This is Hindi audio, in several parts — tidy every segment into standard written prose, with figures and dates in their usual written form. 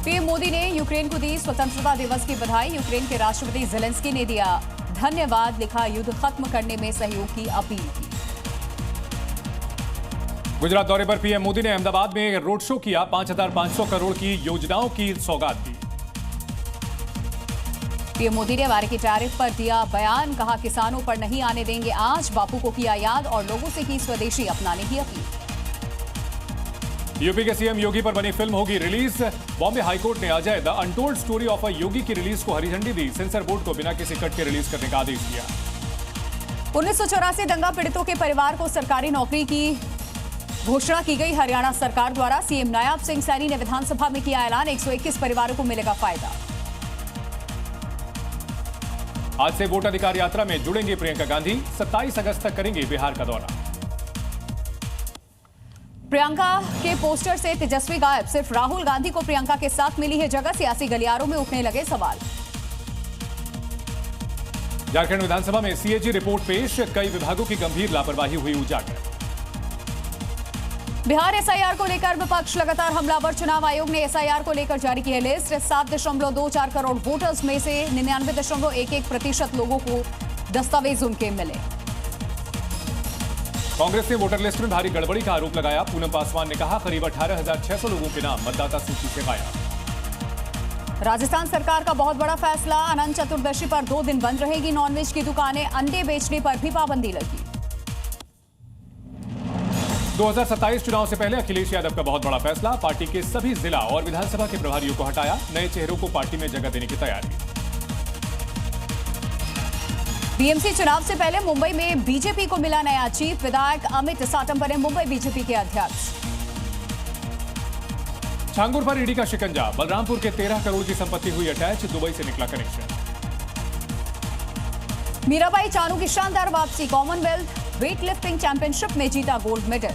पीएम मोदी ने यूक्रेन को दी स्वतंत्रता दिवस की बधाई। यूक्रेन के राष्ट्रपति ज़ेलेंस्की ने दिया धन्यवाद, लिखा युद्ध खत्म करने में सहयोग की अपील की। गुजरात दौरे पर पीएम मोदी ने अहमदाबाद में रोड शो किया। 5,500 करोड़ की योजनाओं की सौगात दी। पीएम मोदी ने अमेरिकी टैरिफ पर दिया बयान, कहा किसानों पर नहीं आने देंगे आंच। बापू को किया याद और लोगों से की स्वदेशी अपनाने की अपील। यूपी के सीएम योगी पर बनी फिल्म होगी रिलीज। बॉम्बे हाईकोर्ट ने Ajay the untold story of a Yogi की रिलीज को हरी झंडी दी। सेंसर बोर्ड को बिना किसी कट के रिलीज करने का आदेश दिया। 1984 दंगा पीड़ितों के परिवार को सरकारी नौकरी की घोषणा की गई हरियाणा सरकार द्वारा। सीएम नायब सिंह सैनी ने विधानसभा में किया ऐलान, 121 परिवारों को मिलेगा फायदा। आज से वोटाधिकार यात्रा में जुड़ेंगे प्रियंका गांधी। 27 अगस्त तक करेंगे बिहार का दौरा। प्रियंका के पोस्टर से तेजस्वी गायब, सिर्फ राहुल गांधी को प्रियंका के साथ मिली है जगह। सियासी गलियारों में उठने लगे सवाल। झारखंड विधानसभा में सीएजी रिपोर्ट पेश, कई विभागों की गंभीर लापरवाही हुई उजागर। बिहार एसआईआर को लेकर विपक्ष लगातार हमलावर। चुनाव आयोग ने एसआईआर को लेकर जारी की है लिस्ट। 7.24 करोड़ वोटर्स में से 99.11% लोगों को दस्तावेज उनके मिले। कांग्रेस ने वोटर लिस्ट में भारी गड़बड़ी का आरोप लगाया। पूनम पासवान ने कहा करीब 18,600 लोगों के नाम मतदाता सूची से गायब। राजस्थान सरकार का बहुत बड़ा फैसला, अनंत चतुर्दशी पर 2 दिन बंद रहेगी नॉनवेज की दुकानें। अंडे बेचने पर भी पाबंदी लगी। 2027 चुनाव से पहले अखिलेश यादव का बहुत बड़ा फैसला, पार्टी के सभी जिला और विधानसभा के प्रभारियों को हटाया। नए चेहरों को पार्टी में जगह देने की तैयारी। बीएमसी चुनाव से पहले मुंबई में बीजेपी को मिला नया चीफ। विधायक अमित साटम बने मुंबई बीजेपी के अध्यक्ष। छांगुर पर ईडी का शिकंजा, बलरामपुर के 13 करोड़ की संपत्ति हुई अटैच, दुबई से निकला कनेक्शन। मीराबाई चानू की शानदार वापसी, कॉमनवेल्थ वेट लिफ्टिंग चैंपियनशिप में जीता गोल्ड मेडल।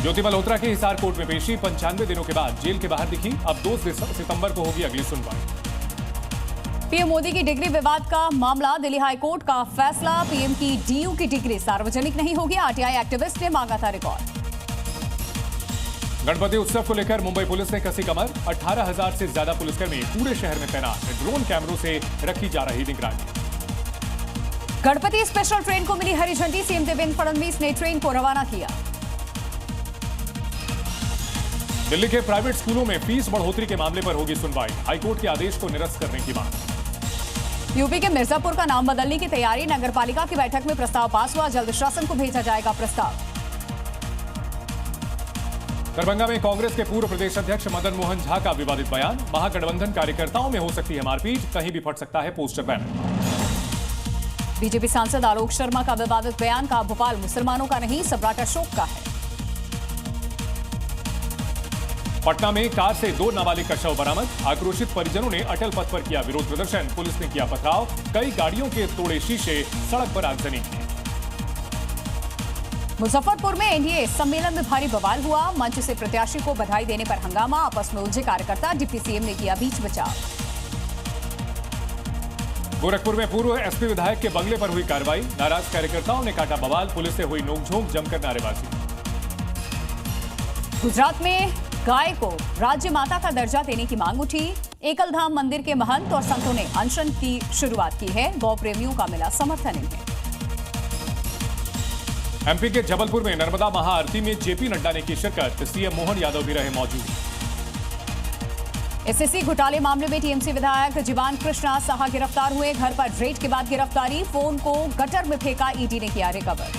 ज्योति मल्होत्रा की हिसार कोर्ट में पेशी, 95 दिनों के बाद जेल के बाहर दिखी। अब 2 सितंबर को होगी अगली सुनवाई। पीएम मोदी की डिग्री विवाद का मामला, दिल्ली हाई कोर्ट का फैसला। पीएम की डीयू की डिग्री सार्वजनिक नहीं होगी, आरटीआई एक्टिविस्ट ने मांगा था रिकॉर्ड। गणपति उत्सव को लेकर मुंबई पुलिस ने कसी कमर, 18,000 से ज्यादा पुलिसकर्मी पूरे शहर में तैनात। ड्रोन कैमरों से रखी जा रही निगरानी। गणपति स्पेशल ट्रेन को मिली हरी झंडी, सीएम देवेंद्र फडणवीस ने ट्रेन को रवाना किया। दिल्ली के प्राइवेट स्कूलों में फीस बढ़ोतरी के मामले पर होगी सुनवाई। हाईकोर्ट के आदेश को निरस्त करने की मांग। यूपी के मिर्जापुर का नाम बदलने की तैयारी, नगरपालिका की बैठक में प्रस्ताव पास हुआ। जल्द शासन को भेजा जाएगा प्रस्ताव। दरभंगा में कांग्रेस के पूर्व प्रदेश अध्यक्ष मदन मोहन झा का विवादित बयान, महागठबंधन कार्यकर्ताओं में हो सकती है मारपीट, कहीं भी फट सकता है पोस्टर बैनर। बीजेपी सांसद आलोक शर्मा का विवादित बयान, का भोपाल मुसलमानों का नहीं सम्राट अशोक का है। पटना में कार से 2 नाबालिग का शव बरामद, आक्रोशित परिजनों ने अटल पथ पर किया विरोध प्रदर्शन। पुलिस ने किया पथराव, कई गाड़ियों के तोड़े शीशे, सड़क पर आगजनी की। मुजफ्फरपुर में एनडीए सम्मेलन में भारी बवाल हुआ। मंच से प्रत्याशी को बधाई देने पर हंगामा, आपस में उलझे कार्यकर्ता। डिप्टी सीएम ने किया बीच बचाव। गोरखपुर में पूर्व एसपी विधायक के बंगले पर हुई कार्रवाई, नाराज कार्यकर्ताओं ने काटा बवाल। पुलिस से हुई नोकझोंक, जमकर नारेबाजी। गुजरात में गाय को राज्य माता का दर्जा देने की मांग उठी। एकलधाम मंदिर के महंत और संतों ने अनशन की शुरुआत की है। गौ प्रेमियों का मिला समर्थन इन्हें। एमपी के जबलपुर में नर्मदा महाआरती में जेपी नड्डा ने की शिरकत, सीएम मोहन यादव भी रहे मौजूद। एसएससी घोटाले मामले में टीएमसी विधायक जीवान कृष्णा साहा गिरफ्तार हुए। घर पर रेड के बाद गिरफ्तारी, फोन को गटर में फेंका, ईडी ने किया रिकवर।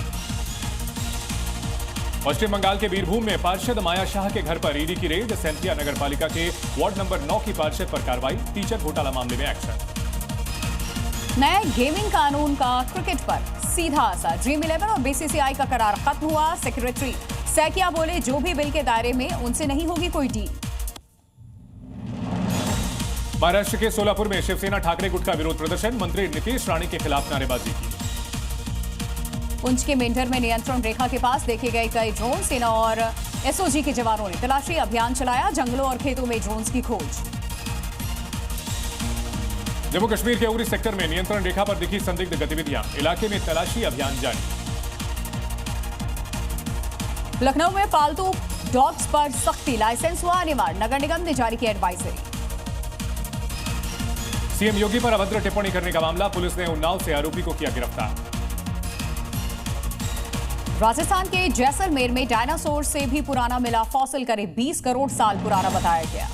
पश्चिम बंगाल के बीरभूम में पार्षद माया शाह के घर पर ईडी की रेड, सेंथिया नगर पालिका के वार्ड नंबर 9 की पार्षद पर कार्रवाई। टीचर घोटाला मामले में एक्शन। नए गेमिंग कानून का क्रिकेट पर सीधा असर, ड्रीम 11 और बीसीसीआई का करार खत्म हुआ। सेक्रेटरी सैकिया बोले जो भी बिल के दायरे में उनसे नहीं होगी कोई डील। महाराष्ट्र के सोलापुर में शिवसेना ठाकरे गुट का विरोध प्रदर्शन, मंत्री नितेश राणे के खिलाफ नारेबाजी की। पुंछ के मेंढर में नियंत्रण रेखा के पास देखे गए कई ड्रोन, सेना और एसओजी के जवानों ने तलाशी अभियान चलाया। जंगलों और खेतों में ड्रोन्स की खोज। जम्मू कश्मीर के उरी सेक्टर में नियंत्रण रेखा पर दिखी संदिग्ध गतिविधियां, इलाके में तलाशी अभियान जारी। लखनऊ में पालतू डॉग्स पर सख्ती, लाइसेंस हुआ अनिवार्य, नगर निगम ने जारी की एडवाइजरी। सीएम योगी पर अभद्र टिप्पणी करने का मामला, पुलिस ने उन्नाव से आरोपी को किया गिरफ्तार। राजस्थान के जैसलमेर में डायनासोर से भी पुराना मिला फॉसिल, करीब 20 करोड़ साल पुराना बताया गया।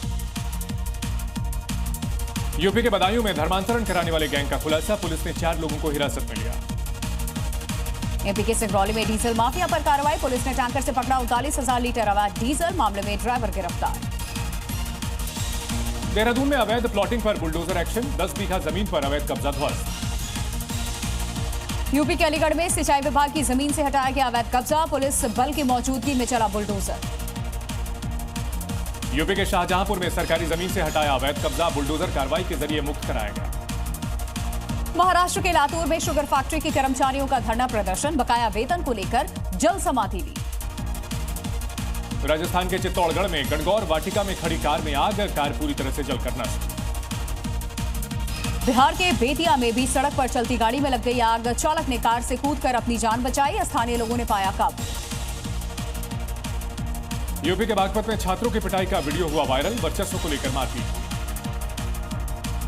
यूपी के बदायूं में धर्मांतरण कराने वाले गैंग का खुलासा, पुलिस ने 4 लोगों को हिरासत में लिया। एमपी के सिंगरौली में डीजल माफिया पर कार्रवाई, पुलिस ने टैंकर से पकड़ा 39,000 लीटर अवैध डीजल, मामले में ड्राइवर गिरफ्तार। देहरादून में अवैध प्लॉटिंग पर बुलडोजर एक्शन, 10 बीघा जमीन पर अवैध कब्जा ध्वस्त। यूपी के अलीगढ़ में सिंचाई विभाग की जमीन से हटाया गया अवैध कब्जा, पुलिस बल की मौजूदगी में चला बुलडोजर। यूपी के शाहजहांपुर में सरकारी जमीन से हटाया अवैध कब्जा, बुलडोजर कार्रवाई के जरिए मुक्त कराया गया। महाराष्ट्र के लातूर में शुगर फैक्ट्री के कर्मचारियों का धरना प्रदर्शन, बकाया वेतन को लेकर जल समाधि ली। राजस्थान के चित्तौड़गढ़ में गणगौर वाटिका में खड़ी कार में आग, कार पूरी तरह से जलकर नष्ट। बिहार के बेतिया में भी सड़क पर चलती गाड़ी में लग गई आग, चालक ने कार से कूदकर अपनी जान बचाई, स्थानीय लोगों ने पाया काबू। यूपी के बागपत में छात्रों की पिटाई का वीडियो हुआ वायरल, वर्चस्व को लेकर मारपीट।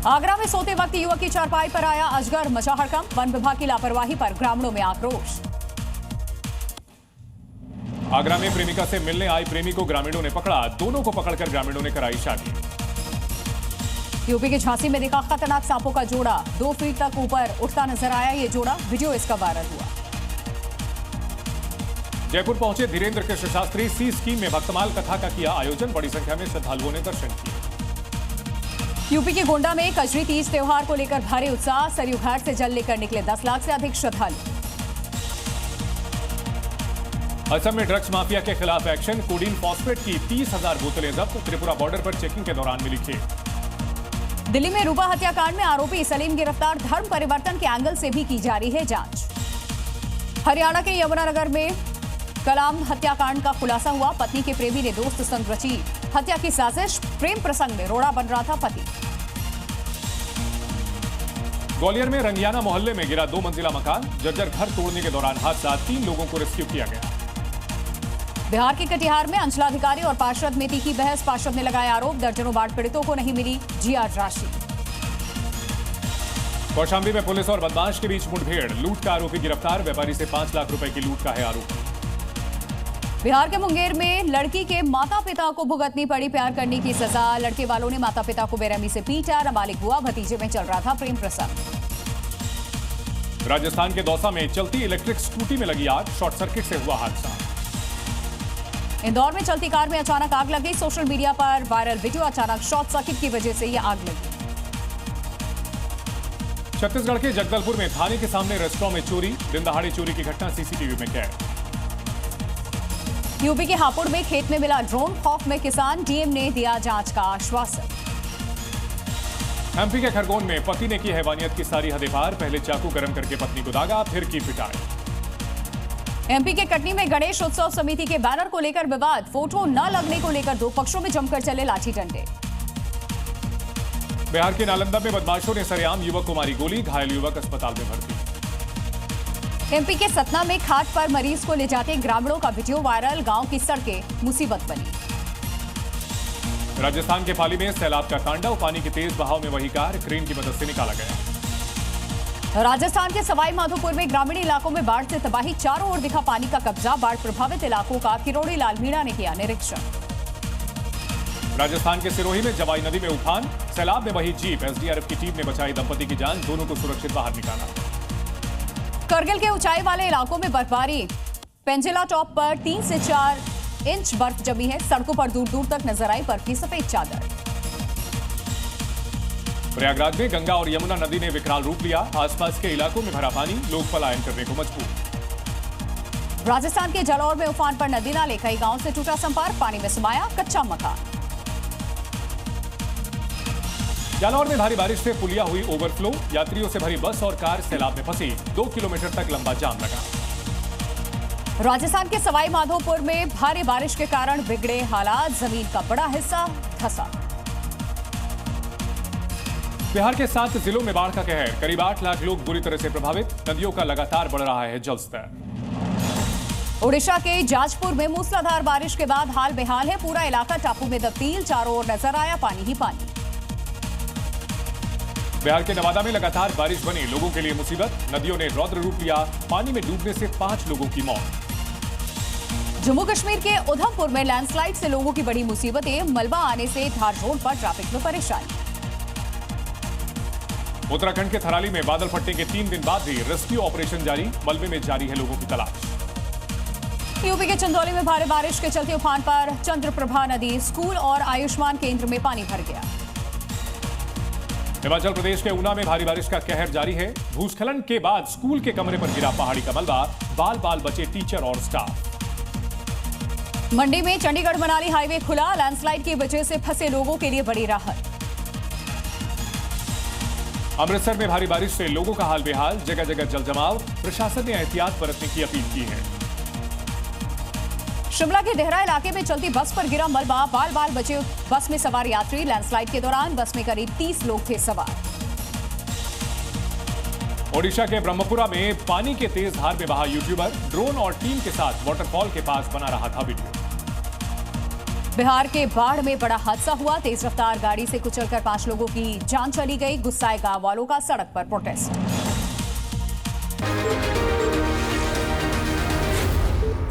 आगरा में सोते वक्त युवक की चारपाई पर आया अजगर, मचा हड़कंप, वन विभाग की लापरवाही पर ग्रामीणों में आक्रोश। आगरा में प्रेमिका से मिलने आई प्रेमी को ग्रामीणों ने पकड़ा, दोनों को पकड़कर ग्रामीणों ने कराई शादी। यूपी के झांसी में देखा खतरनाक सांपों का जोड़ा, 2 फीट तक ऊपर उठता नजर आया ये जोड़ा, वीडियो इसका वायरल हुआ। जयपुर पहुंचे धीरेन्द्र कृष्ण शास्त्री, सी स्कीम में भक्तमाल कथा का किया आयोजन, बड़ी संख्या में श्रद्धालुओं ने दर्शन किए। यूपी के गोंडा में कजरी तीज त्योहार को लेकर भारी उत्साह, सरयू घाट से जल लेकर निकले 10 लाख से अधिक श्रद्धालु। असम में ड्रग्स माफिया के खिलाफ एक्शन, कोडीन फॉस्फेट की 30,000 बोतलें जब्त, त्रिपुरा बॉर्डर पर चेकिंग के दौरान मिली खेप। दिल्ली में रूपा हत्याकांड में आरोपी सलीम गिरफ्तार, धर्म परिवर्तन के एंगल से भी की जा रही है जांच। हरियाणा के यमुनानगर में कलाम हत्याकांड का खुलासा हुआ, पत्नी के प्रेमी ने दोस्त संग रची हत्या की साजिश, प्रेम प्रसंग में रोड़ा बन रहा था पति। ग्वालियर में रंगियाना मोहल्ले में गिरा 2 मंजिला मकान, जर्जर घर तोड़ने के दौरान हादसा, 3 लोगों को रेस्क्यू किया गया। बिहार के कटिहार में अंचलाधिकारी और पार्षद में तीखी बहस, पार्षद ने लगाया आरोप, दर्जनों बाढ़ पीड़ितों को नहीं मिली जीआर राशि। कौशाम्बी में पुलिस और बदमाश के बीच मुठभेड़, लूट का आरोपी गिरफ्तार, व्यापारी से 5 लाख रुपए की लूट का है आरोप। बिहार के मुंगेर में लड़की के माता पिता को भुगतनी पड़ी प्यार करने की सजा, लड़के वालों ने माता पिता को बेरहमी से पीटा, नाबालिग हुआ, भतीजे में चल रहा था प्रेम प्रसंग। राजस्थान के दौसा में चलती इलेक्ट्रिक स्कूटी में लगी आग, शॉर्ट सर्किट से हुआ हादसा। इंदौर में चलती कार में अचानक आग लगी, सोशल मीडिया पर वायरल वीडियो, अचानक शॉर्ट सर्किट की वजह से यह आग लगी। छत्तीसगढ़ के जगदलपुर में थाने के सामने रेस्टोरेंट में चोरी, दिन दहाड़े चोरी की घटना सीसीटीवी में कैद। यूपी के हापुड़ में खेत में मिला ड्रोन, खौफ में किसान, डीएम ने दिया जांच का आश्वासन। एमपी के खरगोन में पति ने की हैवानियत की सारी हदें पार, पहले चाकू गरम करके पत्नी को दागा, फिर की पिटाई। एमपी के कटनी में गणेश उत्सव समिति के बैनर को लेकर विवाद, फोटो न लगने को लेकर 2 पक्षों में जमकर चले लाठी डंडे। बिहार के नालंदा में बदमाशों ने सरेआम युवक को मारी गोली, घायल युवक अस्पताल में भर्ती। एमपी के सतना में खाट पर मरीज को ले जाते ग्रामीणों का वीडियो वायरल, गांव की सड़कें मुसीबत बनी। राजस्थान के पाली में सैलाब का तांडव, पानी के तेज बहाव में वही कार क्रेन की मदद से निकाला गया। राजस्थान के सवाई माधोपुर में ग्रामीण इलाकों में बाढ़ से तबाही, चारों ओर दिखा पानी का कब्जा, बाढ़ प्रभावित इलाकों का किरोड़ी लाल मीणा ने किया निरीक्षण। राजस्थान के सिरोही में जवाई नदी में उफान, सैलाब में वही जीप, एसडीआरएफ की टीम ने बचाई दंपति की जान, दोनों को सुरक्षित बाहर निकाला। करगिल के ऊंचाई वाले इलाकों में बर्फबारी, पेंजिला टॉप पर 3 से 4 इंच बर्फ जमी है, सड़कों पर दूर दूर तक नजर आई बर्फ की सफेद चादर। प्रयागराज में गंगा और यमुना नदी ने विकराल रूप लिया, आसपास के इलाकों में भरा पानी, लोग पलायन करने को मजबूर। राजस्थान के जालौर में उफान पर नदी नाले, कई गांव से टूटा संपर्क, पानी में समाया कच्चा मकान। जालौर में भारी बारिश से पुलिया हुई ओवरफ्लो, यात्रियों से भरी बस और कार सैलाब में फंसी, 2 किलोमीटर तक लंबा जाम लगा। राजस्थान के सवाई माधोपुर में भारी बारिश के कारण बिगड़े हालात, जमीन का बड़ा हिस्सा धंसा। बिहार के 7 जिलों में बाढ़ का कहर, करीब 8 लाख लोग बुरी तरह से प्रभावित, नदियों का लगातार बढ़ रहा है जलस्तर। ओडिशा के जाजपुर में मूसलाधार बारिश के बाद हाल बेहाल है पूरा इलाका। टापू में तब्दील, चारों ओर नजर आया पानी ही पानी। बिहार के नवादा में लगातार बारिश बनी लोगों के लिए मुसीबत। नदियों ने रौद्र रूप लिया, पानी में डूबने से 5 लोगों की मौत। जम्मू कश्मीर के उधमपुर में लैंडस्लाइड से लोगों की बड़ी मुसीबतें। मलबा आने से धार रोड पर ट्रैफिक में परेशानी। उत्तराखंड के थराली में बादल फटने के 3 दिन बाद भी रेस्क्यू ऑपरेशन जारी। मलबे में जारी है लोगों की तलाश। यूपी के चंदौली में भारी बारिश के चलते उफान पर चंद्रप्रभा नदी। स्कूल और आयुष्मान केंद्र में पानी भर गया। हिमाचल प्रदेश के ऊना में भारी बारिश का कहर जारी है। भूस्खलन के बाद स्कूल के कमरे पर गिरा पहाड़ी का मलबा। बाल बाल बचे टीचर और स्टाफ। मंडी में चंडीगढ़ मनाली हाईवे खुला। लैंडस्लाइड की वजह से फंसे लोगों के लिए बड़ी राहत। अमृतसर में भारी बारिश से लोगों का हाल बेहाल। जगह जगह जल जमाव। प्रशासन ने एहतियात बरतने की अपील की है। शिमला के देहरा इलाके में चलती बस पर गिरा मलबा। बाल बाल बचे बस में सवार यात्री। लैंडस्लाइड के दौरान बस में करीब 30 लोग थे सवार। ओडिशा के ब्रह्मपुरा में पानी के तेज धार में बहा यूट्यूबर। ड्रोन और टीम के साथ वाटरफॉल के पास बना रहा था वीडियो। बिहार के बाढ़ में बड़ा हादसा हुआ। तेज रफ्तार गाड़ी से कुचलकर 5 लोगों की जान चली गई। गुस्साए गांव वालों का सड़क पर प्रोटेस्ट।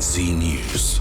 Zee News.